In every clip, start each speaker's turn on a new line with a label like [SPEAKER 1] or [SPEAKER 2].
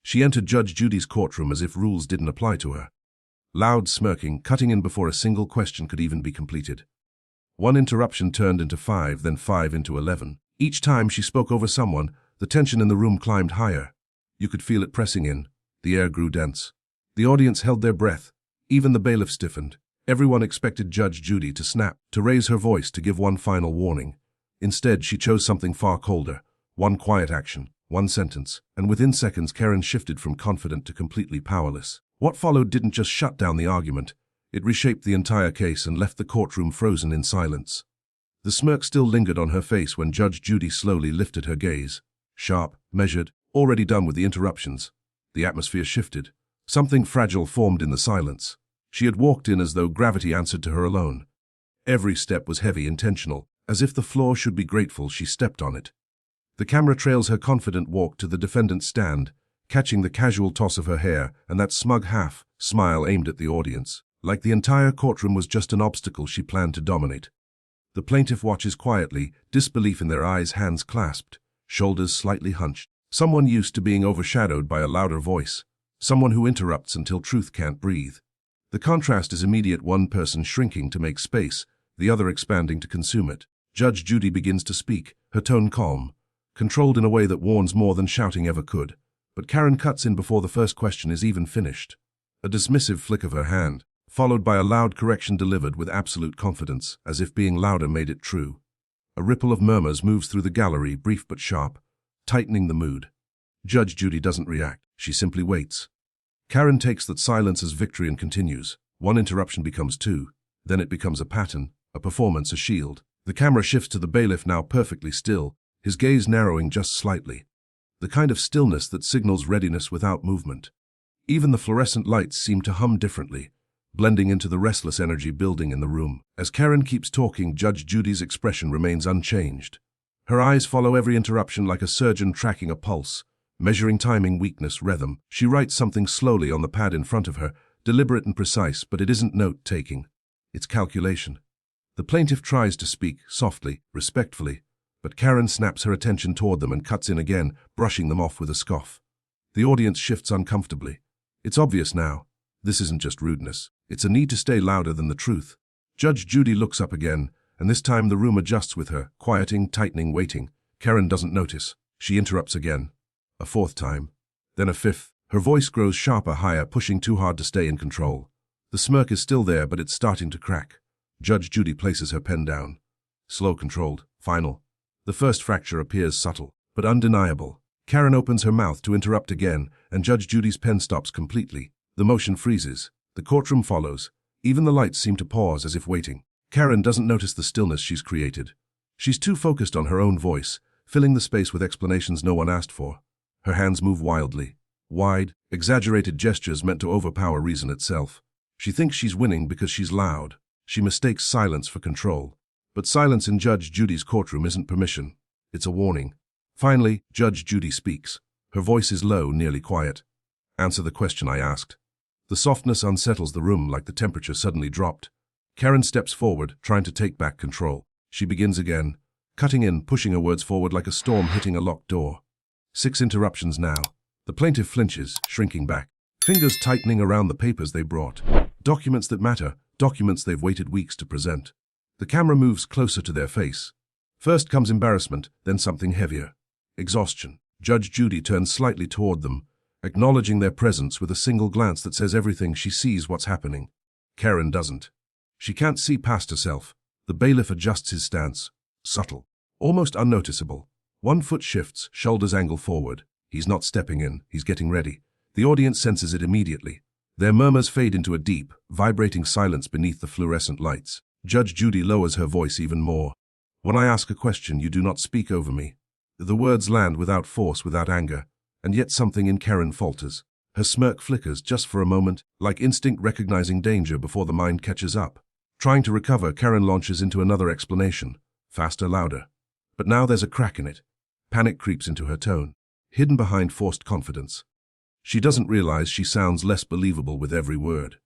[SPEAKER 1] She entered Judge Judy's courtroom as if rules didn't apply to her. Loud smirking, cutting in before a single question could even be completed. One interruption turned into 5, then 5 into 11. Each time she spoke over someone, the tension in the room climbed higher. You could feel it pressing in. The air grew dense. The audience held their breath. Even the bailiff stiffened. Everyone expected Judge Judy to snap, to raise her voice, to give one final warning. Instead, she chose something far colder. One quiet action, one sentence, and within seconds Karen shifted from confident to completely powerless. What followed didn't just shut down the argument. It reshaped the entire case and left the courtroom frozen in silence. The smirk still lingered on her face when Judge Judy slowly lifted her gaze. Sharp, measured, already done with the interruptions. The atmosphere shifted. Something fragile formed in the silence. She had walked in as though gravity answered to her alone. Every step was heavy, intentional, as if the floor should be grateful she stepped on it. The camera trails her confident walk to the defendant's stand, catching the casual toss of her hair and that smug half-smile aimed at the audience, like the entire courtroom was just an obstacle she planned to dominate. The plaintiff watches quietly, disbelief in their eyes, hands clasped, shoulders slightly hunched. Someone used to being overshadowed by a louder voice. Someone who interrupts until truth can't breathe. The contrast is immediate, one person shrinking to make space, the other expanding to consume it. Judge Judy begins to speak, her tone calm, controlled in a way that warns more than shouting ever could. But Karen cuts in before the first question is even finished. A dismissive flick of her hand, followed by a loud correction delivered with absolute confidence, as if being louder made it true. A ripple of murmurs moves through the gallery, brief but sharp, tightening the mood. Judge Judy doesn't react, she simply waits. Karen takes that silence as victory and continues. One interruption becomes 2, then it becomes a pattern, a performance, a shield. The camera shifts to the bailiff, now perfectly still, his gaze narrowing just slightly. The kind of stillness that signals readiness without movement. Even the fluorescent lights seem to hum differently, blending into the restless energy building in the room. As Karen keeps talking, Judge Judy's expression remains unchanged. Her eyes follow every interruption like a surgeon tracking a pulse, measuring timing, weakness, rhythm. She writes something slowly on the pad in front of her, deliberate and precise, but it isn't note-taking. It's calculation. The plaintiff tries to speak, softly, respectfully, but Karen snaps her attention toward them and cuts in again, brushing them off with a scoff. The audience shifts uncomfortably. It's obvious now. This isn't just rudeness. It's a need to stay louder than the truth. Judge Judy looks up again, and this time the room adjusts with her, quieting, tightening, waiting. Karen doesn't notice. She interrupts again. A 4th time. Then a 5th. Her voice grows sharper, higher, pushing too hard to stay in control. The smirk is still there, but it's starting to crack. Judge Judy places her pen down. Slow, controlled, final. The first fracture appears subtle, but undeniable. Karen opens her mouth to interrupt again, and Judge Judy's pen stops completely. The motion freezes. The courtroom follows. Even the lights seem to pause as if waiting. Karen doesn't notice the stillness she's created. She's too focused on her own voice, filling the space with explanations no one asked for. Her hands move wildly. Wide, exaggerated gestures meant to overpower reason itself. She thinks she's winning because she's loud. She mistakes silence for control. But silence in Judge Judy's courtroom isn't permission. It's a warning. Finally, Judge Judy speaks. Her voice is low, nearly quiet. Answer the question I asked. The softness unsettles the room like the temperature suddenly dropped. Karen steps forward, trying to take back control. She begins again, cutting in, pushing her words forward like a storm hitting a locked door. 6 interruptions now. The plaintiff flinches, shrinking back, fingers tightening around the papers they brought. Documents that matter, documents they've waited weeks to present. The camera moves closer to their face. First comes embarrassment, then something heavier. Exhaustion. Judge Judy turns slightly toward them, acknowledging their presence with a single glance that says everything. She sees what's happening. Karen doesn't. She can't see past herself. The bailiff adjusts his stance. Subtle. Almost unnoticeable. One foot shifts, shoulders angle forward. He's not stepping in, he's getting ready. The audience senses it immediately. Their murmurs fade into a deep, vibrating silence beneath the fluorescent lights. Judge Judy lowers her voice even more. When I ask a question, you do not speak over me. The words land without force, without anger, and yet something in Karen falters. Her smirk flickers just for a moment, like instinct recognizing danger before the mind catches up. Trying to recover, Karen launches into another explanation, faster, louder. But now there's a crack in it. Panic creeps into her tone, hidden behind forced confidence. She doesn't realize she sounds less believable with every word.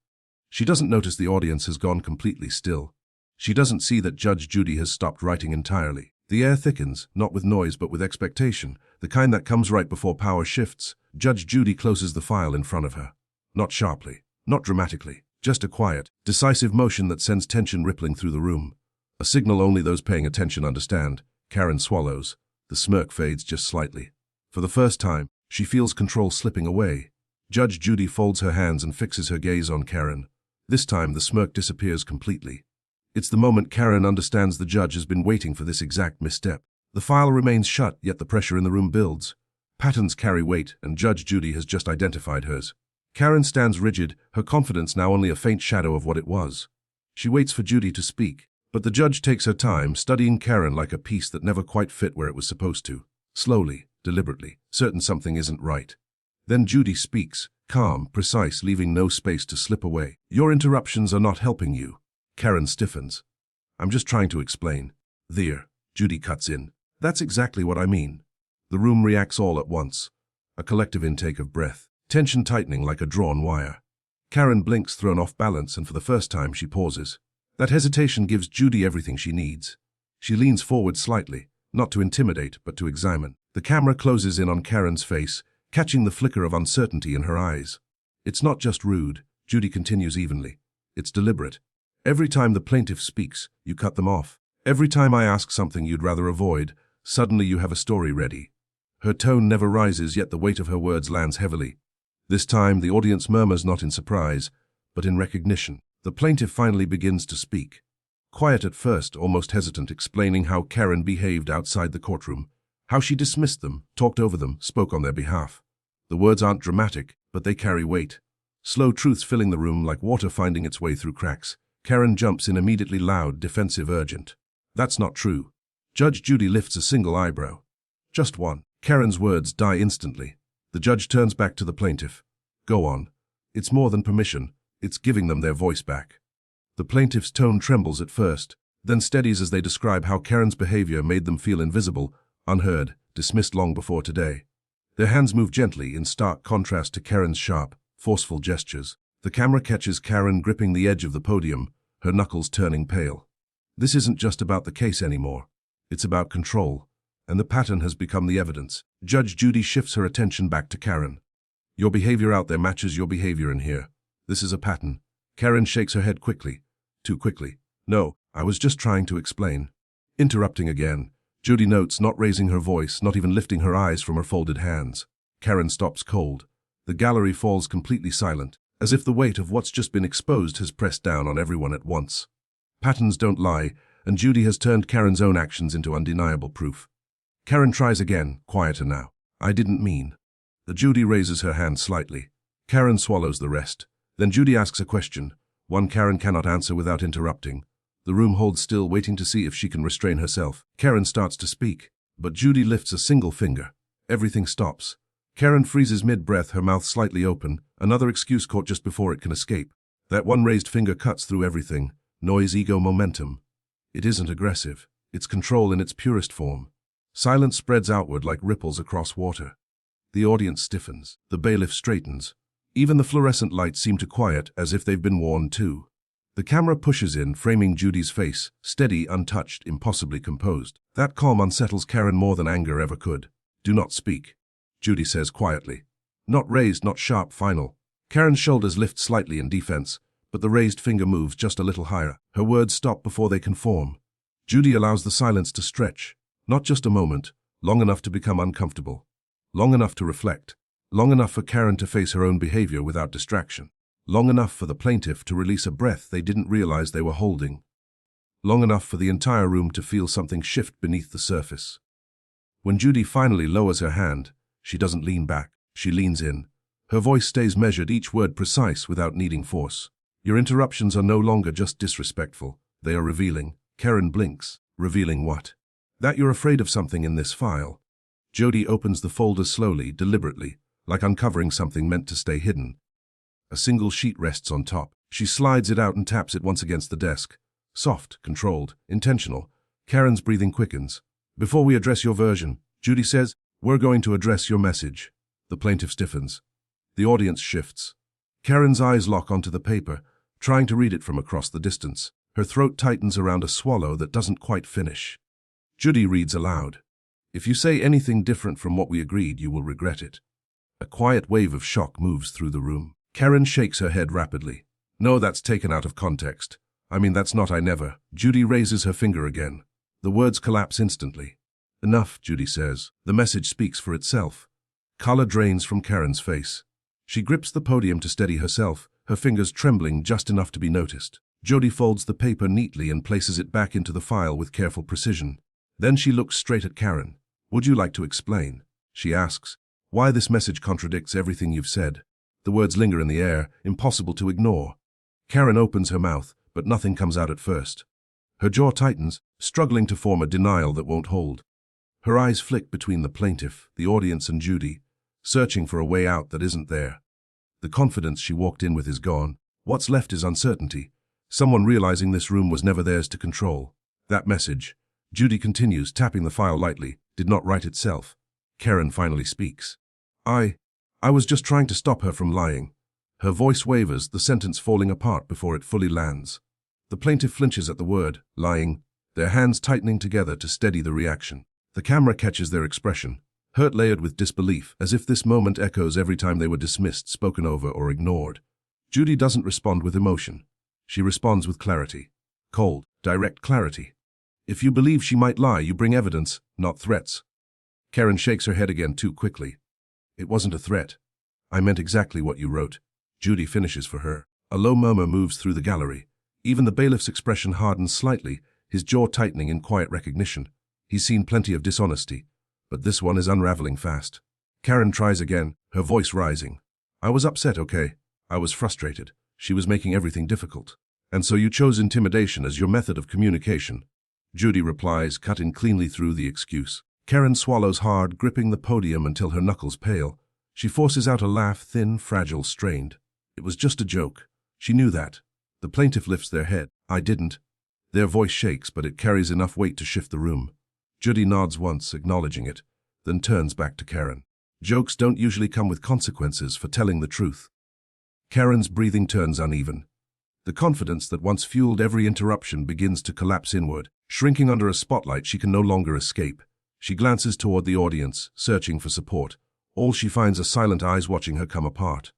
[SPEAKER 1] She doesn't notice the audience has gone completely still. She doesn't see that Judge Judy has stopped writing entirely. The air thickens, not with noise but with expectation, the kind that comes right before power shifts. Judge Judy closes the file in front of her. Not sharply, not dramatically, just a quiet, decisive motion that sends tension rippling through the room. A signal only those paying attention understand. Karen swallows. The smirk fades just slightly. For the first time, she feels control slipping away. Judge Judy folds her hands and fixes her gaze on Karen. This time, the smirk disappears completely. It's the moment Karen understands the judge has been waiting for this exact misstep. The file remains shut, yet the pressure in the room builds. Patterns carry weight, and Judge Judy has just identified hers. Karen stands rigid, her confidence now only a faint shadow of what it was. She waits for Judy to speak, but the judge takes her time, studying Karen like a piece that never quite fit where it was supposed to. Slowly, deliberately, certain something isn't right. Then Judy speaks, calm, precise, leaving no space to slip away. Your interruptions are not helping you. Karen stiffens. I'm just trying to explain. There, Judy cuts in. That's exactly what I mean. The room reacts all at once. A collective intake of breath, tension tightening like a drawn wire. Karen blinks, thrown off balance, and for the first time she pauses. That hesitation gives Judy everything she needs. She leans forward slightly, not to intimidate, but to examine. The camera closes in on Karen's face, catching the flicker of uncertainty in her eyes. It's not just rude, Judy continues evenly. It's deliberate. Every time the plaintiff speaks, you cut them off. Every time I ask something you'd rather avoid, suddenly you have a story ready. Her tone never rises, yet the weight of her words lands heavily. This time, the audience murmurs not in surprise, but in recognition. The plaintiff finally begins to speak. Quiet at first, almost hesitant, explaining how Karen behaved outside the courtroom, how she dismissed them, talked over them, spoke on their behalf. The words aren't dramatic, but they carry weight. Slow truths filling the room like water finding its way through cracks. Karen jumps in immediately, loud, defensive, urgent. That's not true. Judge Judy lifts a single eyebrow. Just one. Karen's words die instantly. The judge turns back to the plaintiff. Go on. It's more than permission. It's giving them their voice back. The plaintiff's tone trembles at first, then steadies as they describe how Karen's behavior made them feel invisible, unheard, dismissed long before today. Their hands move gently, in stark contrast to Karen's sharp, forceful gestures. The camera catches Karen gripping the edge of the podium, her knuckles turning pale. This isn't just about the case anymore. It's about control, and the pattern has become the evidence. Judge Judy shifts her attention back to Karen. Your behavior out there matches your behavior in here. This is a pattern. Karen shakes her head quickly. Too quickly. No, I was just trying to explain. Interrupting again. Judy notes, not raising her voice, not even lifting her eyes from her folded hands. Karen stops cold. The gallery falls completely silent, as if the weight of what's just been exposed has pressed down on everyone at once. Patterns don't lie, and Judy has turned Karen's own actions into undeniable proof. Karen tries again, quieter now. I didn't mean. The Judy raises her hand slightly. Karen swallows the rest. Then Judy asks a question, one Karen cannot answer without interrupting. The room holds still, waiting to see if she can restrain herself. Karen starts to speak, but Judy lifts a single finger. Everything stops. Karen freezes mid-breath, her mouth slightly open, another excuse caught just before it can escape. That one raised finger cuts through everything. Noise, ego, momentum. It isn't aggressive. It's control in its purest form. Silence spreads outward like ripples across water. The audience stiffens. The bailiff straightens. Even the fluorescent lights seem to quiet, as if they've been worn too. The camera pushes in, framing Judy's face, steady, untouched, impossibly composed. That calm unsettles Karen more than anger ever could. Do not speak, Judy says quietly. Not raised, not sharp, final. Karen's shoulders lift slightly in defense, but the raised finger moves just a little higher. Her words stop before they can form. Judy allows the silence to stretch. Not just a moment, long enough to become uncomfortable. Long enough to reflect. Long enough for Karen to face her own behavior without distraction. Long enough for the plaintiff to release a breath they didn't realize they were holding. Long enough for the entire room to feel something shift beneath the surface. When Judy finally lowers her hand, she doesn't lean back, she leans in. Her voice stays measured, each word precise without needing force. Your interruptions are no longer just disrespectful, they are revealing. Karen blinks. Revealing what? That you're afraid of something in this file. Judy opens the folder slowly, deliberately, like uncovering something meant to stay hidden. A single sheet rests on top. She slides it out and taps it once against the desk. Soft, controlled, intentional. Karen's breathing quickens. Before we address your version, Judy says, we're going to address your message. The plaintiff stiffens. The audience shifts. Karen's eyes lock onto the paper, trying to read it from across the distance. Her throat tightens around a swallow that doesn't quite finish. Judy reads aloud. If you say anything different from what we agreed, you will regret it. A quiet wave of shock moves through the room. Karen shakes her head rapidly. No, that's taken out of context. I mean, that's not I never. Judy raises her finger again. The words collapse instantly. Enough, Judy says. The message speaks for itself. Color drains from Karen's face. She grips the podium to steady herself, her fingers trembling just enough to be noticed. Judy folds the paper neatly and places it back into the file with careful precision. Then she looks straight at Karen. Would you like to explain? She asks. Why this message contradicts everything you've said? The words linger in the air, impossible to ignore. Karen opens her mouth, but nothing comes out at first. Her jaw tightens, struggling to form a denial that won't hold. Her eyes flick between the plaintiff, the audience, and Judy, searching for a way out that isn't there. The confidence she walked in with is gone. What's left is uncertainty. Someone realizing this room was never theirs to control. That message, Judy continues, tapping the file lightly, did not write itself. Karen finally speaks. I was just trying to stop her from lying. Her voice wavers, the sentence falling apart before it fully lands. The plaintiff flinches at the word, lying, their hands tightening together to steady the reaction. The camera catches their expression, hurt layered with disbelief, as if this moment echoes every time they were dismissed, spoken over, or ignored. Judy doesn't respond with emotion. She responds with clarity. Cold, direct clarity. If you believe she might lie, you bring evidence, not threats. Karen shakes her head again too quickly. It wasn't a threat. I meant exactly what you wrote. Judy finishes for her. A low murmur moves through the gallery. Even the bailiff's expression hardens slightly, his jaw tightening in quiet recognition. He's seen plenty of dishonesty, but this one is unraveling fast. Karen tries again, her voice rising. I was upset, okay? I was frustrated. She was making everything difficult. And so you chose intimidation as your method of communication. Judy replies, cutting cleanly through the excuse. Karen swallows hard, gripping the podium until her knuckles pale. She forces out a laugh, thin, fragile, strained. It was just a joke. She knew that. The plaintiff lifts their head. I didn't. Their voice shakes, but it carries enough weight to shift the room. Judy nods once, acknowledging it, then turns back to Karen. Jokes don't usually come with consequences for telling the truth. Karen's breathing turns uneven. The confidence that once fueled every interruption begins to collapse inward. Shrinking under a spotlight she can no longer escape. She glances toward the audience, searching for support. All she finds are silent eyes watching her come apart.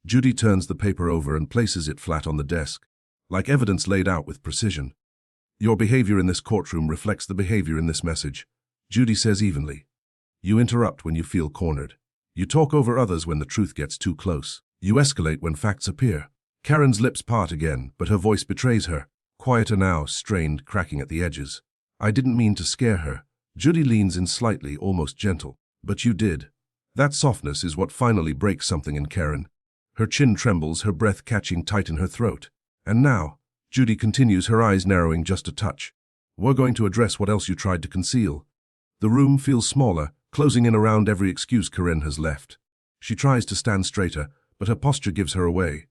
[SPEAKER 1] Judy turns the paper over and places it flat on the desk, like evidence laid out with precision. Your behavior in this courtroom reflects the behavior in this message, Judy says evenly. You interrupt when you feel cornered. You talk over others when the truth gets too close. You escalate when facts appear. Karen's lips part again, but her voice betrays her. Quieter now, strained, cracking at the edges. I didn't mean to scare her. Judy leans in slightly, almost gentle. But you did. That softness is what finally breaks something in Karen. Her chin trembles, her breath catching tight in her throat. And now, Judy continues, her eyes narrowing just a touch. We're going to address what else you tried to conceal. The room feels smaller, closing in around every excuse Karen has left. She tries to stand straighter, but her posture gives her away.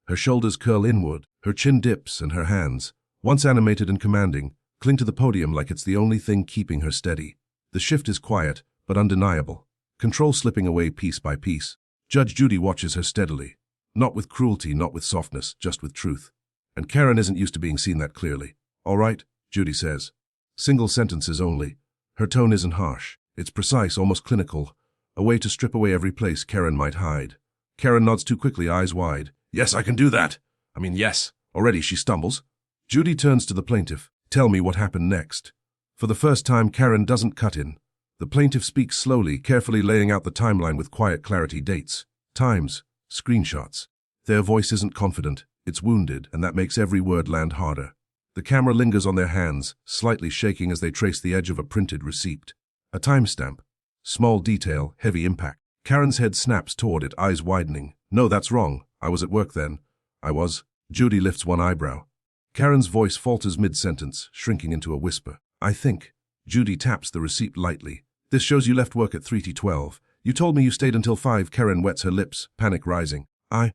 [SPEAKER 1] Her shoulders curl inward, her chin dips, and her hands, once animated and commanding, cling to the podium like it's the only thing keeping her steady. The shift is quiet, but undeniable. Control slipping away piece by piece. Judge Judy watches her steadily. Not with cruelty, not with softness, just with truth. And Karen isn't used to being seen that clearly. All right, Judy says. Single sentences only. Her tone isn't harsh. It's precise, almost clinical. A way to strip away every place Karen might hide. Karen nods too quickly, eyes wide. Yes, I can do that. Yes. Already she stumbles. Judy turns to the plaintiff. Tell me what happened next. For the first time, Karen doesn't cut in. The plaintiff speaks slowly, carefully laying out the timeline with quiet clarity, dates, times, screenshots. Their voice isn't confident, it's wounded, and that makes every word land harder. The camera lingers on their hands, slightly shaking as they trace the edge of a printed receipt. A timestamp. Small detail, heavy impact. Karen's head snaps toward it, eyes widening. No, that's wrong. I was at work then. I was. Judy lifts one eyebrow. Karen's voice falters mid-sentence, shrinking into a whisper. I think. Judy taps the receipt lightly. This shows you left work at 3:12. You told me you stayed until 5. Karen wets her lips, panic rising. I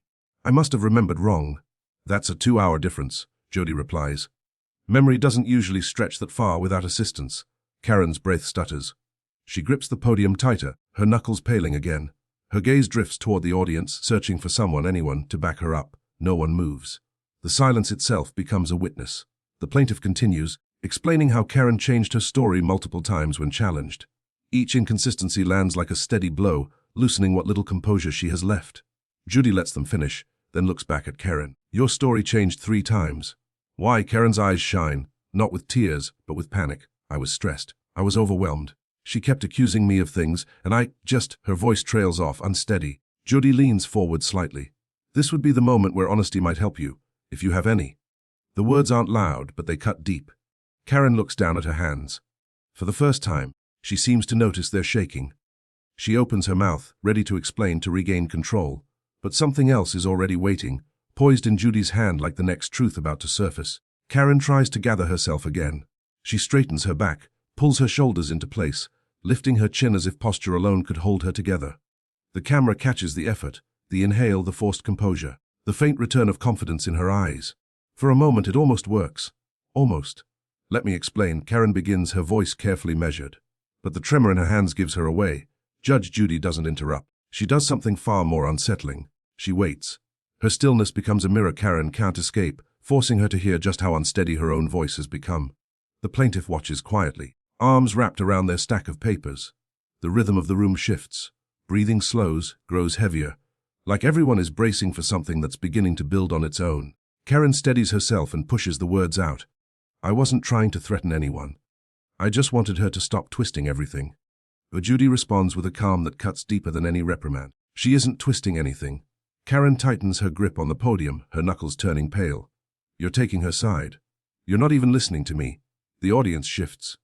[SPEAKER 1] must have remembered wrong. That's a 2-hour difference, Judy replies. Memory doesn't usually stretch that far without assistance. Karen's breath stutters. She grips the podium tighter, her knuckles paling again. Her gaze drifts toward the audience, searching for someone, anyone, to back her up. No one moves. The silence itself becomes a witness. The plaintiff continues, explaining how Karen changed her story multiple times when challenged. Each inconsistency lands like a steady blow, loosening what little composure she has left. Judy lets them finish, then looks back at Karen. Your story changed 3 times. Why? Karen's eyes shine, not with tears, but with panic. I was stressed. I was overwhelmed. She kept accusing me of things, and her voice trails off, unsteady. Judy leans forward slightly. This would be the moment where honesty might help you, if you have any. The words aren't loud, but they cut deep. Karen looks down at her hands. For the first time, she seems to notice they're shaking. She opens her mouth, ready to explain to regain control, but something else is already waiting, poised in Judy's hand like the next truth about to surface. Karen tries to gather herself again. She straightens her back, pulls her shoulders into place, lifting her chin as if posture alone could hold her together. The camera catches the effort, the inhale, the forced composure, the faint return of confidence in her eyes. For a moment it almost works. Almost. Let me explain, Karen begins, her voice carefully measured. But the tremor in her hands gives her away. Judge Judy doesn't interrupt. She does something far more unsettling. She waits. Her stillness becomes a mirror Karen can't escape, forcing her to hear just how unsteady her own voice has become. The plaintiff watches quietly, arms wrapped around their stack of papers. The rhythm of the room shifts. Breathing slows, grows heavier, like everyone is bracing for something that's beginning to build on its own. Karen steadies herself and pushes the words out. I wasn't trying to threaten anyone. I just wanted her to stop twisting everything. But Judy responds with a calm that cuts deeper than any reprimand. She isn't twisting anything. Karen tightens her grip on the podium, her knuckles turning pale. You're taking her side. You're not even listening to me. The audience shifts.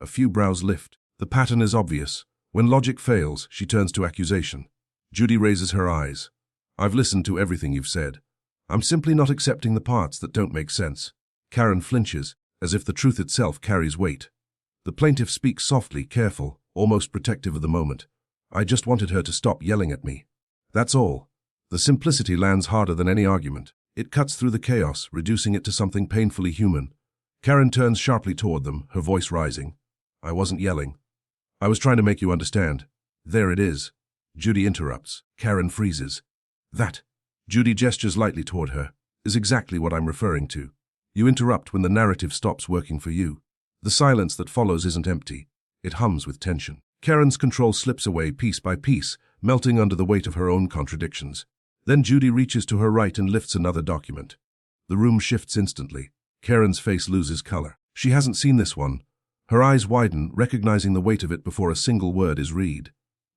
[SPEAKER 1] A few brows lift. The pattern is obvious. When logic fails, she turns to accusation. Judy raises her eyes. I've listened to everything you've said. I'm simply not accepting the parts that don't make sense. Karen flinches, as if the truth itself carries weight. The plaintiff speaks softly, careful, almost protective of the moment. I just wanted her to stop yelling at me. That's all. The simplicity lands harder than any argument. It cuts through the chaos, reducing it to something painfully human. Karen turns sharply toward them, her voice rising. I wasn't yelling. I was trying to make you understand. There it is. Judy interrupts. Karen freezes. That, Judy gestures lightly toward her, is exactly what I'm referring to. You interrupt when the narrative stops working for you. The silence that follows isn't empty. It hums with tension. Karen's control slips away piece by piece, melting under the weight of her own contradictions. Then Judy reaches to her right and lifts another document. The room shifts instantly. Karen's face loses color. She hasn't seen this one. Her eyes widen, recognizing the weight of it before a single word is read.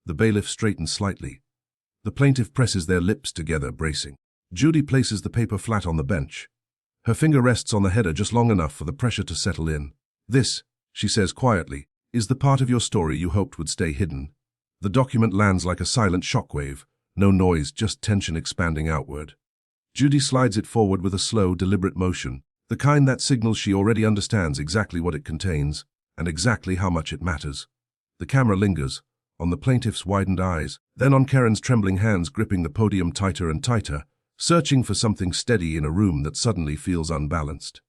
[SPEAKER 1] The bailiff straightens slightly. The plaintiff presses their lips together, bracing. Judy places the paper flat on the bench. Her finger rests on the header just long enough for the pressure to settle in. This, she says quietly, is the part of your story you hoped would stay hidden. The document lands like a silent shockwave. No noise, just tension expanding outward. Judy slides it forward with a slow, deliberate motion, the kind that signals she already understands exactly what it contains, and exactly how much it matters. The camera lingers, on the plaintiff's widened eyes, then on Karen's trembling hands gripping the podium tighter and tighter, searching for something steady in a room that suddenly feels unbalanced.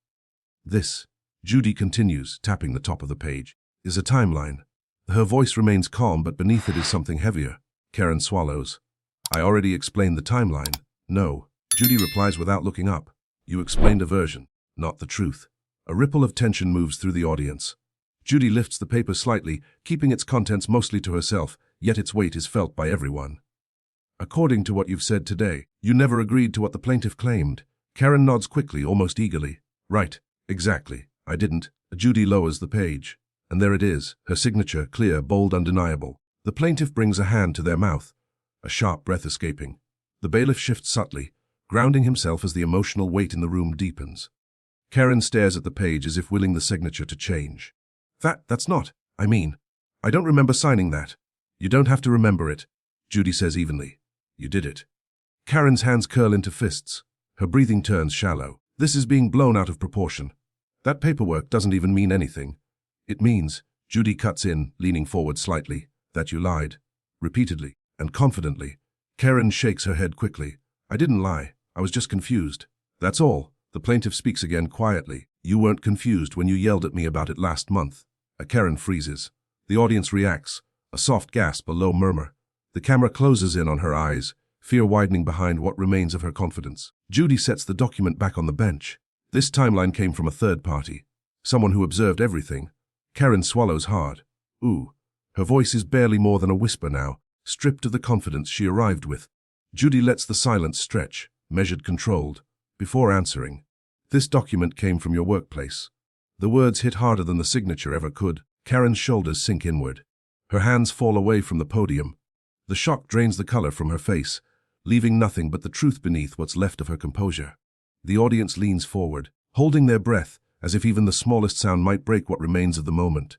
[SPEAKER 1] This, Judy continues, tapping the top of the page, is a timeline. Her voice remains calm, but beneath it is something heavier. Karen swallows. I already explained the timeline. No. Judy replies without looking up. You explained a version, not the truth. A ripple of tension moves through the audience. Judy lifts the paper slightly, keeping its contents mostly to herself, yet its weight is felt by everyone. According to what you've said today, you never agreed to what the plaintiff claimed. Karen nods quickly, almost eagerly. Right, exactly. I didn't. Judy lowers the page. And there it is, her signature, clear, bold, undeniable. The plaintiff brings a hand to their mouth, a sharp breath escaping. The bailiff shifts subtly, grounding himself as the emotional weight in the room deepens. Karen stares at the page as if willing the signature to change. That's not, I don't remember signing that. You don't have to remember it, Judy says evenly. You did it. Karen's hands curl into fists. Her breathing turns shallow. This is being blown out of proportion. That paperwork doesn't even mean anything. It means, Judy cuts in, leaning forward slightly, that you lied. Repeatedly, and confidently. Karen shakes her head quickly. I didn't lie. I was just confused. That's all. The plaintiff speaks again quietly. You weren't confused when you yelled at me about it last month. Karen freezes. The audience reacts. A soft gasp, a low murmur. The camera closes in on her eyes, fear widening behind what remains of her confidence. Judy sets the document back on the bench. This timeline came from a third party. Someone who observed everything. Karen swallows hard. Ooh. Her voice is barely more than a whisper now, stripped of the confidence she arrived with. Judy lets the silence stretch, measured, controlled, before answering. "This document came from your workplace." The words hit harder than the signature ever could. Karen's shoulders sink inward. Her hands fall away from the podium. The shock drains the color from her face, leaving nothing but the truth beneath what's left of her composure. The audience leans forward, holding their breath, as if even the smallest sound might break what remains of the moment.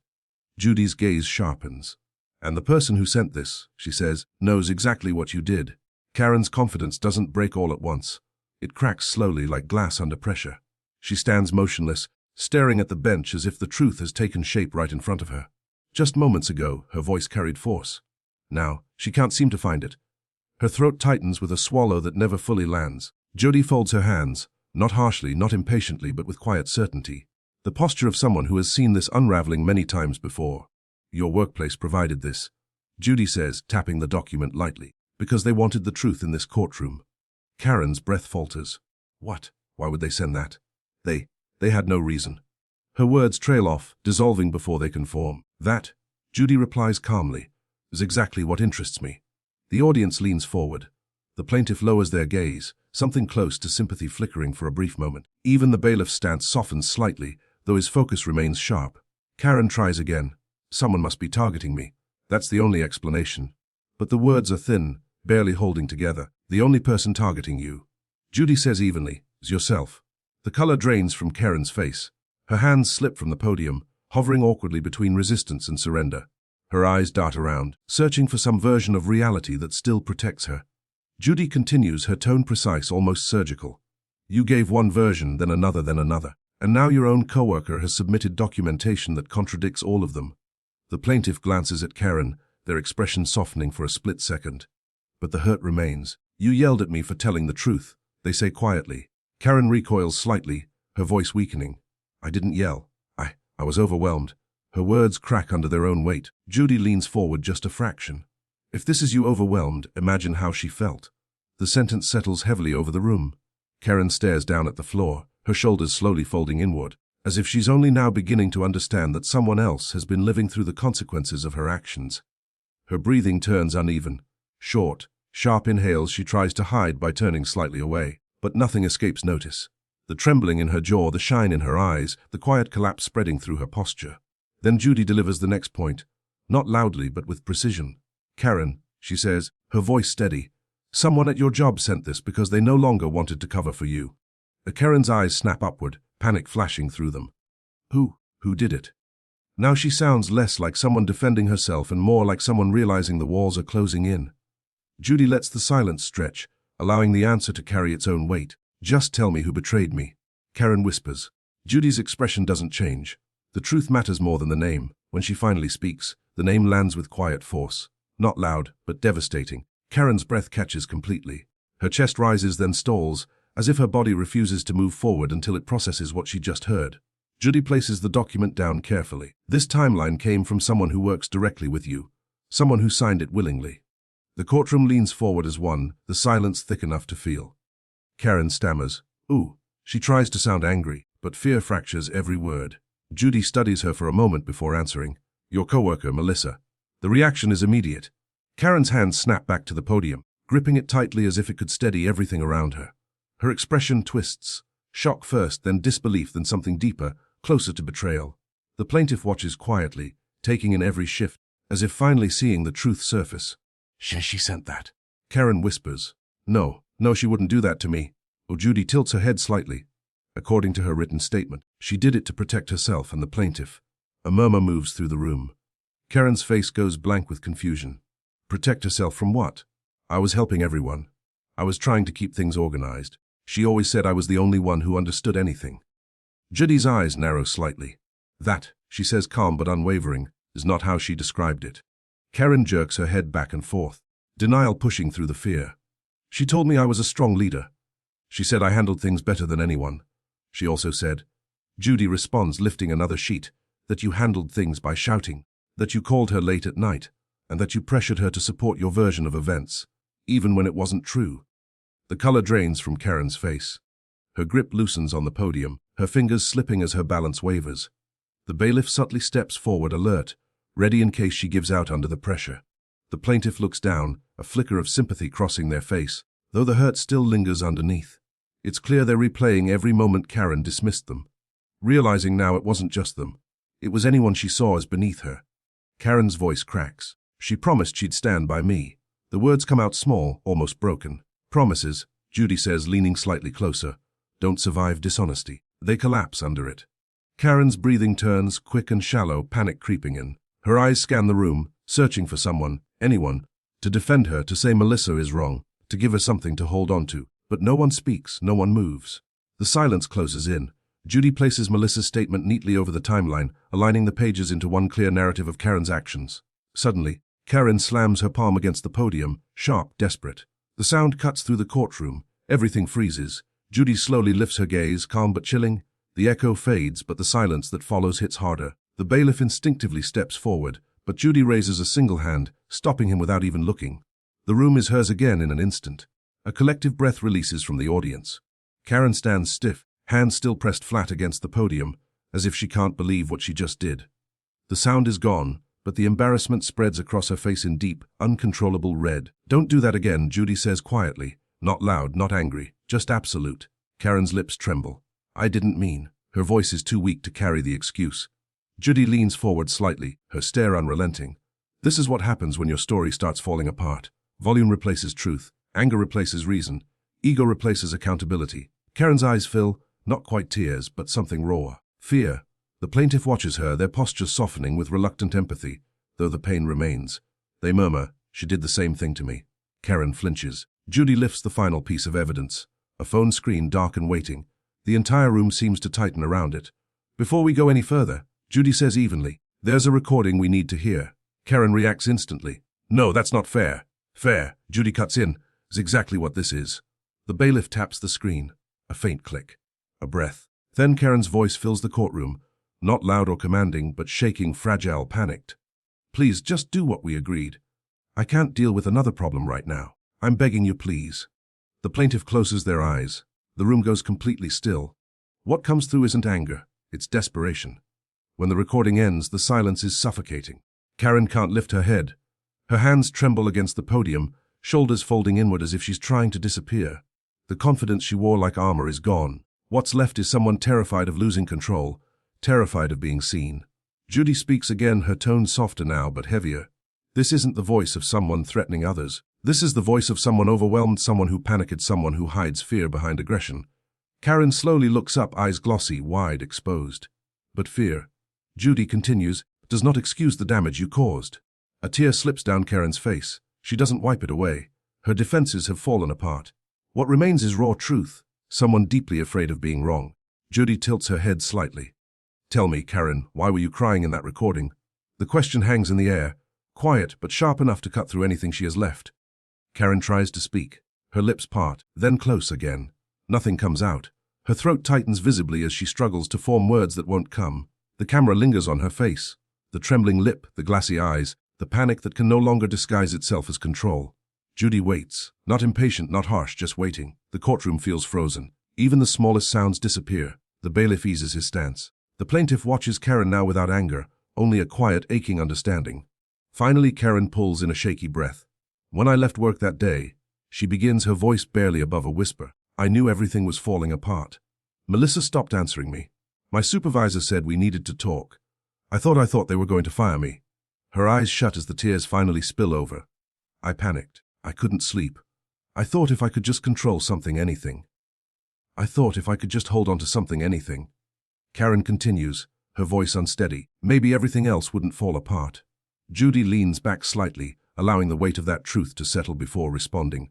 [SPEAKER 1] Judy's gaze sharpens. "And the person who sent this," she says, "knows exactly what you did." Karen's confidence doesn't break all at once. It cracks slowly like glass under pressure. She stands motionless, staring at the bench as if the truth has taken shape right in front of her. Just moments ago, her voice carried force. Now, she can't seem to find it. Her throat tightens with a swallow that never fully lands. Judy folds her hands, not harshly, not impatiently, but with quiet certainty. The posture of someone who has seen this unraveling many times before. "Your workplace provided this," Judy says, tapping the document lightly, "because they wanted the truth in this courtroom." Karen's breath falters. What? Why would they send that? They had no reason. Her words trail off, dissolving before they can form. "That," Judy replies calmly, "is exactly what interests me." The audience leans forward. The plaintiff lowers their gaze, something close to sympathy flickering for a brief moment. Even the bailiff's stance softens slightly, though his focus remains sharp. Karen tries again. "Someone must be targeting me. That's the only explanation." But the words are thin, barely holding together. "The only person targeting you," Judy says evenly, "is yourself." The color drains from Karen's face. Her hands slip from the podium, hovering awkwardly between resistance and surrender. Her eyes dart around, searching for some version of reality that still protects her. Judy continues, her tone precise, almost surgical. "You gave one version, then another, and now your own coworker has submitted documentation that contradicts all of them." The plaintiff glances at Karen, their expression softening for a split second. But the hurt remains. "You yelled at me for telling the truth," they say quietly. Karen recoils slightly, her voice weakening. "I didn't yell. I was overwhelmed." Her words crack under their own weight. Judy leans forward just a fraction. "If this is you overwhelmed, imagine how she felt." The sentence settles heavily over the room. Karen stares down at the floor, her shoulders slowly folding inward, as if she's only now beginning to understand that someone else has been living through the consequences of her actions. Her breathing turns uneven. Short, sharp inhales she tries to hide by turning slightly away. But nothing escapes notice. The trembling in her jaw, the shine in her eyes, the quiet collapse spreading through her posture. Then Judy delivers the next point, not loudly but with precision. "Karen," she says, her voice steady, "someone at your job sent this because they no longer wanted to cover for you." Karen's eyes snap upward, panic flashing through them. Who did it?" Now she sounds less like someone defending herself and more like someone realizing the walls are closing in. Judy lets the silence stretch, allowing the answer to carry its own weight. "Just tell me who betrayed me," Karen whispers. Judy's expression doesn't change. The truth matters more than the name. When she finally speaks, the name lands with quiet force. Not loud, but devastating. Karen's breath catches completely. Her chest rises, then stalls, as if her body refuses to move forward until it processes what she just heard. Judy places the document down carefully. "This timeline came from someone who works directly with you. Someone who signed it willingly." The courtroom leans forward as one, the silence thick enough to feel. Karen stammers, "Ooh." She tries to sound angry, but fear fractures every word. Judy studies her for a moment before answering. "Your coworker, Melissa." The reaction is immediate. Karen's hands snap back to the podium, gripping it tightly as if it could steady everything around her. Her expression twists. Shock first, then disbelief, then something deeper, closer to betrayal. The plaintiff watches quietly, taking in every shift, as if finally seeing the truth surface. She sent that," Karen whispers. No, she wouldn't do that to me." Judy tilts her head slightly. According to her written statement, she did it to protect herself and the plaintiff. A murmur moves through the room. Karen's face goes blank with confusion. Protect herself from what? "I was helping everyone. I was trying to keep things organized. She always said I was the only one who understood anything." Judy's eyes narrow slightly. "That," she says calm but unwavering, "is not how she described it." Karen jerks her head back and forth, denial pushing through the fear. "She told me I was a strong leader. She said I handled things better than anyone. She also said," Judy responds, lifting another sheet, "that you handled things by shouting, that you called her late at night, and that you pressured her to support your version of events, even when it wasn't true." The color drains from Karen's face. Her grip loosens on the podium, her fingers slipping as her balance wavers. The bailiff subtly steps forward, alert, ready in case she gives out under the pressure. The plaintiff looks down, a flicker of sympathy crossing their face, though the hurt still lingers underneath. It's clear they're replaying every moment Karen dismissed them, realizing now it wasn't just them. It was anyone she saw as beneath her. Karen's voice cracks. She promised she'd stand by me. The words come out small, almost broken. Promises, Judy says, leaning slightly closer, don't survive dishonesty. They collapse under it. Karen's breathing turns, quick and shallow, panic creeping in. Her eyes scan the room, searching for someone, anyone, to defend her, to say Melissa is wrong, to give her something to hold on to. But no one speaks, no one moves. The silence closes in. Judy places Melissa's statement neatly over the timeline, aligning the pages into one clear narrative of Karen's actions. Suddenly, Karen slams her palm against the podium, sharp, desperate. The sound cuts through the courtroom. Everything freezes. Judy slowly lifts her gaze, calm but chilling. The echo fades, but the silence that follows hits harder. The bailiff instinctively steps forward, but Judy raises a single hand, stopping him without even looking. The room is hers again in an instant. A collective breath releases from the audience. Karen stands stiff, hands still pressed flat against the podium, as if she can't believe what she just did. The sound is gone, but the embarrassment spreads across her face in deep, uncontrollable red. Don't do that again, Judy says quietly. Not loud, not angry, just absolute. Karen's lips tremble. I didn't mean. Her voice is too weak to carry the excuse. Judy leans forward slightly, her stare unrelenting. This is what happens when your story starts falling apart. Volume replaces truth, anger replaces reason, ego replaces accountability. Karen's eyes fill, not quite tears, but something raw. Fear. The plaintiff watches her, their postures softening with reluctant empathy, though the pain remains. They murmur, she did the same thing to me. Karen flinches. Judy lifts the final piece of evidence. A phone screen, dark and waiting. The entire room seems to tighten around it. Before we go any further, Judy says evenly, there's a recording we need to hear. Karen reacts instantly. No, that's not fair. Fair, Judy cuts in, is exactly what this is. The bailiff taps the screen. A faint click. A breath. Then Karen's voice fills the courtroom, not loud or commanding, but shaking, fragile, panicked. Please, just do what we agreed. I can't deal with another problem right now. I'm begging you, please. The plaintiff closes their eyes. The room goes completely still. What comes through isn't anger, it's desperation. When the recording ends, the silence is suffocating. Karen can't lift her head. Her hands tremble against the podium, shoulders folding inward as if she's trying to disappear. The confidence she wore like armor is gone. What's left is someone terrified of losing control, terrified of being seen. Judy speaks again, her tone softer now but heavier. This isn't the voice of someone threatening others. This is the voice of someone overwhelmed, someone who panicked, someone who hides fear behind aggression. Karen slowly looks up, eyes glossy, wide, exposed. But fear, Judy continues, does not excuse the damage you caused. A tear slips down Karen's face. She doesn't wipe it away. Her defenses have fallen apart. What remains is raw truth, someone deeply afraid of being wrong. Judy tilts her head slightly. Tell me, Karen, why were you crying in that recording? The question hangs in the air, quiet but sharp enough to cut through anything she has left. Karen tries to speak. Her lips part, then close again. Nothing comes out. Her throat tightens visibly as she struggles to form words that won't come. The camera lingers on her face. The trembling lip, the glassy eyes, the panic that can no longer disguise itself as control. Judy waits, not impatient, not harsh, just waiting. The courtroom feels frozen. Even the smallest sounds disappear. The bailiff eases his stance. The plaintiff watches Karen now without anger, only a quiet, aching understanding. Finally, Karen pulls in a shaky breath. When I left work that day, she begins, her voice barely above a whisper. I knew everything was falling apart. Melissa stopped answering me. My supervisor said we needed to talk. I thought they were going to fire me. Her eyes shut as the tears finally spill over. I panicked. I couldn't sleep. I thought if I could just control something, anything. I thought if I could just hold on to something, anything. Karen continues, her voice unsteady. Maybe everything else wouldn't fall apart. Judy leans back slightly, allowing the weight of that truth to settle before responding.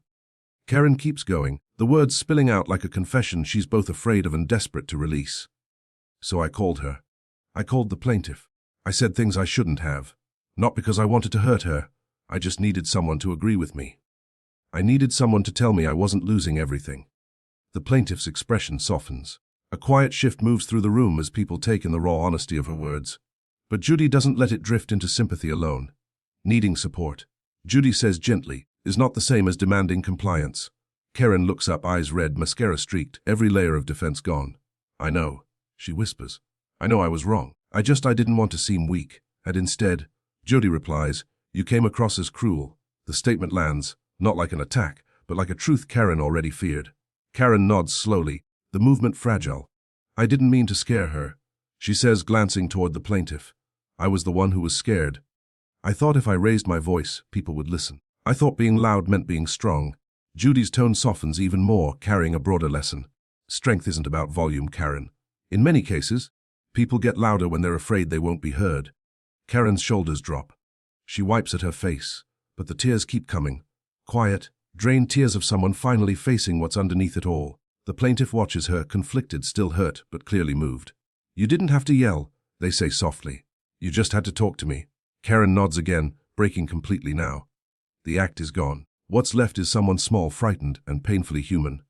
[SPEAKER 1] Karen keeps going, the words spilling out like a confession she's both afraid of and desperate to release. So I called her. I called the plaintiff. I said things I shouldn't have. Not because I wanted to hurt her. I just needed someone to agree with me. I needed someone to tell me I wasn't losing everything. The plaintiff's expression softens. A quiet shift moves through the room as people take in the raw honesty of her words. But Judy doesn't let it drift into sympathy alone. Needing support, Judy says gently, is not the same as demanding compliance. Karen looks up, eyes red, mascara streaked, every layer of defense gone. I know, she whispers. I know I was wrong. I didn't want to seem weak. And instead, Judy replies, "You came across as cruel." The statement lands, not like an attack, but like a truth Karen already feared. Karen nods slowly, the movement fragile. "I didn't mean to scare her," she says, glancing toward the plaintiff. "I was the one who was scared. I thought if I raised my voice, people would listen. I thought being loud meant being strong." Judy's tone softens even more, carrying a broader lesson. Strength isn't about volume, Karen. In many cases, people get louder when they're afraid they won't be heard. Karen's shoulders drop. She wipes at her face, but the tears keep coming. Quiet, drained tears of someone finally facing what's underneath it all. The plaintiff watches her, conflicted, still hurt, but clearly moved. "You didn't have to yell," they say softly. "You just had to talk to me." Karen nods again, breaking completely now. The act is gone. What's left is someone small, frightened, and painfully human.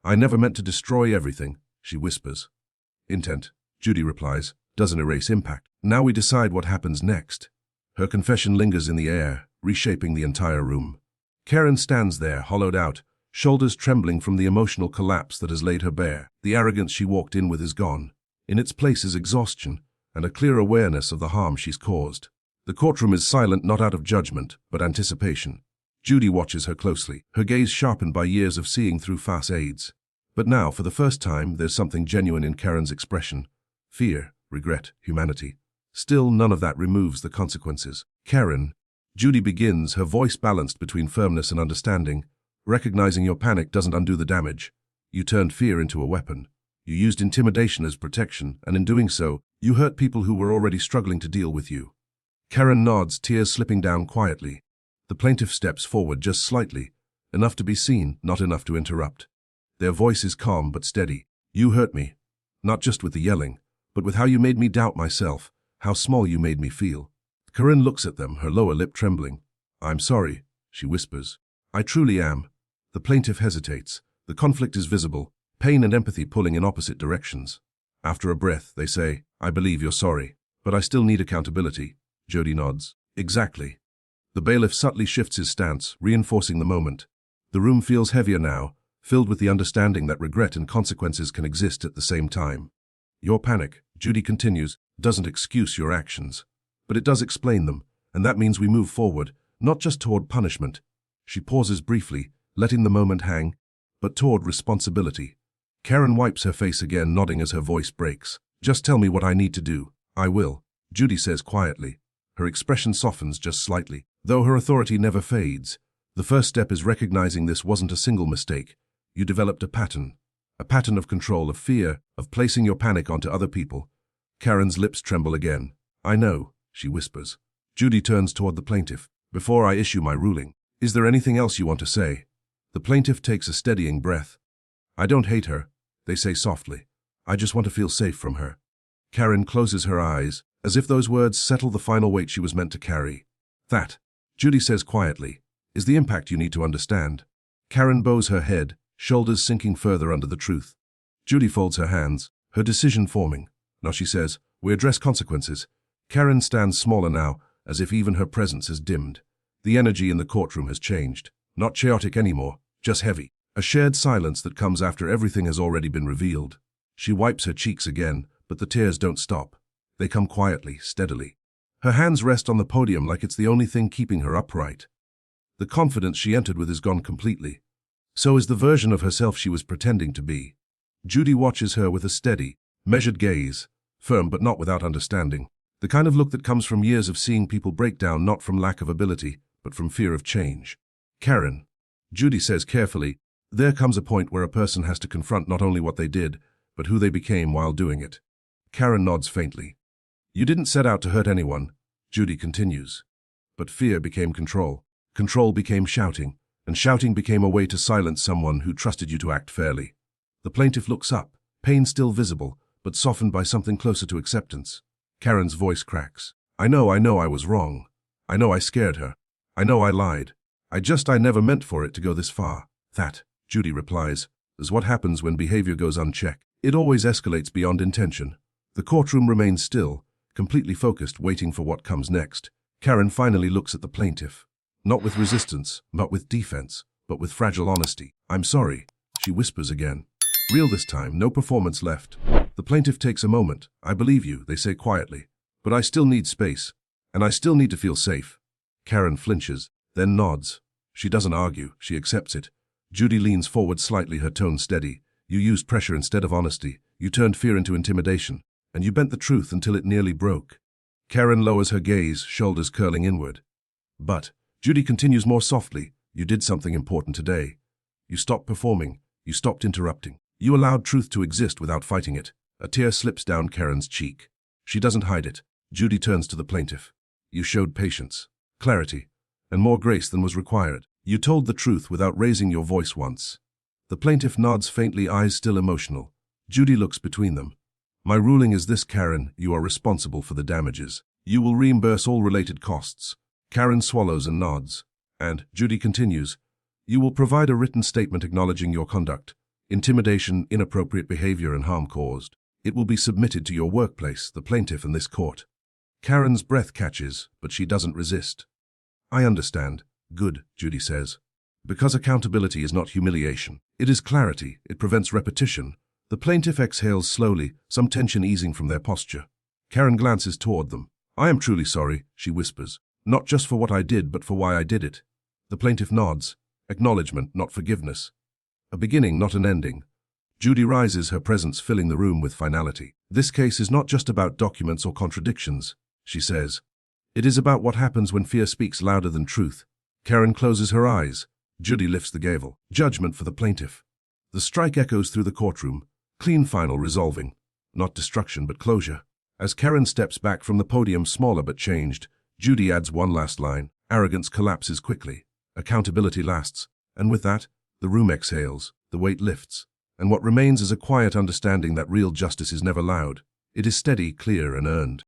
[SPEAKER 1] "I never meant to destroy everything," she whispers. "Intent," Judy replies, "doesn't erase impact. Now we decide what happens next." Her confession lingers in the air, reshaping the entire room. Karen stands there, hollowed out, shoulders trembling from the emotional collapse that has laid her bare. The arrogance she walked in with is gone. In its place is exhaustion, and a clear awareness of the harm she's caused. The courtroom is silent, not out of judgment, but anticipation. Judy watches her closely, her gaze sharpened by years of seeing through facades. But now, for the first time, there's something genuine in Karen's expression. Fear, regret, humanity. Still, none of that removes the consequences. "Karen," Judy begins, her voice balanced between firmness and understanding. "Recognizing your panic doesn't undo the damage. You turned fear into a weapon. You used intimidation as protection, and in doing so, you hurt people who were already struggling to deal with you." Karen nods, tears slipping down quietly. The plaintiff steps forward just slightly, enough to be seen, not enough to interrupt. Their voice is calm but steady. "You hurt me, not just with the yelling, but with how you made me doubt myself, how small you made me feel." Karen looks at them, her lower lip trembling. "I'm sorry," she whispers. "I truly am." The plaintiff hesitates. The conflict is visible, pain and empathy pulling in opposite directions. After a breath, they say, "I believe you're sorry, but I still need accountability." Judy nods. "Exactly." The bailiff subtly shifts his stance, reinforcing the moment. The room feels heavier now, filled with the understanding that regret and consequences can exist at the same time. "Your panic," Judy continues, "doesn't excuse your actions. But it does explain them, and that means we move forward, not just toward punishment." She pauses briefly, letting the moment hang, but toward responsibility. Karen wipes her face again, nodding as her voice breaks. "Just tell me what I need to do." "I will," Judy says quietly. Her expression softens just slightly. Though her authority never fades, the first step is recognizing this wasn't a single mistake. You developed a pattern of control, of fear, of placing your panic onto other people. Karen's lips tremble again. "I know," she whispers. Judy turns toward the plaintiff. "Before I issue my ruling, is there anything else you want to say?" The plaintiff takes a steadying breath. "I don't hate her," they say softly. "I just want to feel safe from her." Karen closes her eyes, as if those words settle the final weight she was meant to carry. "That," Judy says quietly, "is the impact you need to understand." Karen bows her head, shoulders sinking further under the truth. Judy folds her hands, her decision forming. Now she says, "We address consequences." Karen stands smaller now, as if even her presence has dimmed. The energy in the courtroom has changed. Not chaotic anymore, just heavy. A shared silence that comes after everything has already been revealed. She wipes her cheeks again, but the tears don't stop. They come quietly, steadily. Her hands rest on the podium like it's the only thing keeping her upright. The confidence she entered with is gone completely. So is the version of herself she was pretending to be. Judy watches her with a steady, measured gaze, firm but not without understanding. The kind of look that comes from years of seeing people break down, not from lack of ability, but from fear of change. "Karen," Judy says carefully, "there comes a point where a person has to confront not only what they did, but who they became while doing it." Karen nods faintly. "You didn't set out to hurt anyone," Judy continues. "But fear became control. Control became shouting, and shouting became a way to silence someone who trusted you to act fairly." The plaintiff looks up, pain still visible, but softened by something closer to acceptance. Karen's voice cracks. I know I was wrong. I know I scared her. I know I lied. I never meant for it to go this far." "That," Judy replies, "is what happens when behavior goes unchecked. It always escalates beyond intention." The courtroom remains still, completely focused, waiting for what comes next. Karen finally looks at the plaintiff. Not with resistance, not with defense, but with fragile honesty. "I'm sorry," she whispers again. Real this time, no performance left. The plaintiff takes a moment. "I believe you," they say quietly. "But I still need space." And I still need to feel safe. Karen flinches, then nods. She doesn't argue, she accepts it. Judy leans forward slightly, her tone steady. You used pressure instead of honesty. You turned fear into intimidation. And you bent the truth until it nearly broke. Karen lowers her gaze, shoulders curling inward. But, Judy continues more softly, you did something important today. You stopped performing. You stopped interrupting. You allowed truth to exist without fighting it. A tear slips down Karen's cheek. She doesn't hide it. Judy turns to the plaintiff. You showed patience, clarity, and more grace than was required. You told the truth without raising your voice once. The plaintiff nods faintly, eyes still emotional. Judy looks between them. My ruling is this, Karen, you are responsible for the damages. You will reimburse all related costs. Karen swallows and nods. And, Judy continues, you will provide a written statement acknowledging your conduct, intimidation, inappropriate behavior, and harm caused. It will be submitted to your workplace, the plaintiff, and this court. Karen's breath catches, but she doesn't resist. I understand. Good, Judy says. Because accountability is not humiliation. It is clarity. It prevents repetition. The plaintiff exhales slowly, some tension easing from their posture. Karen glances toward them. I am truly sorry, she whispers. Not just for what I did, but for why I did it. The plaintiff nods. Acknowledgement, not forgiveness. A beginning, not an ending. Judy rises, her presence filling the room with finality. This case is not just about documents or contradictions, she says. It is about what happens when fear speaks louder than truth. Karen closes her eyes. Judy lifts the gavel. Judgment for the plaintiff. The strike echoes through the courtroom. Clean final resolving. Not destruction, but closure. As Karen steps back from the podium, smaller but changed, Judy adds one last line. Arrogance collapses quickly. Accountability lasts. And with that, the room exhales. The weight lifts. And what remains is a quiet understanding that real justice is never loud. It is steady, clear, and earned.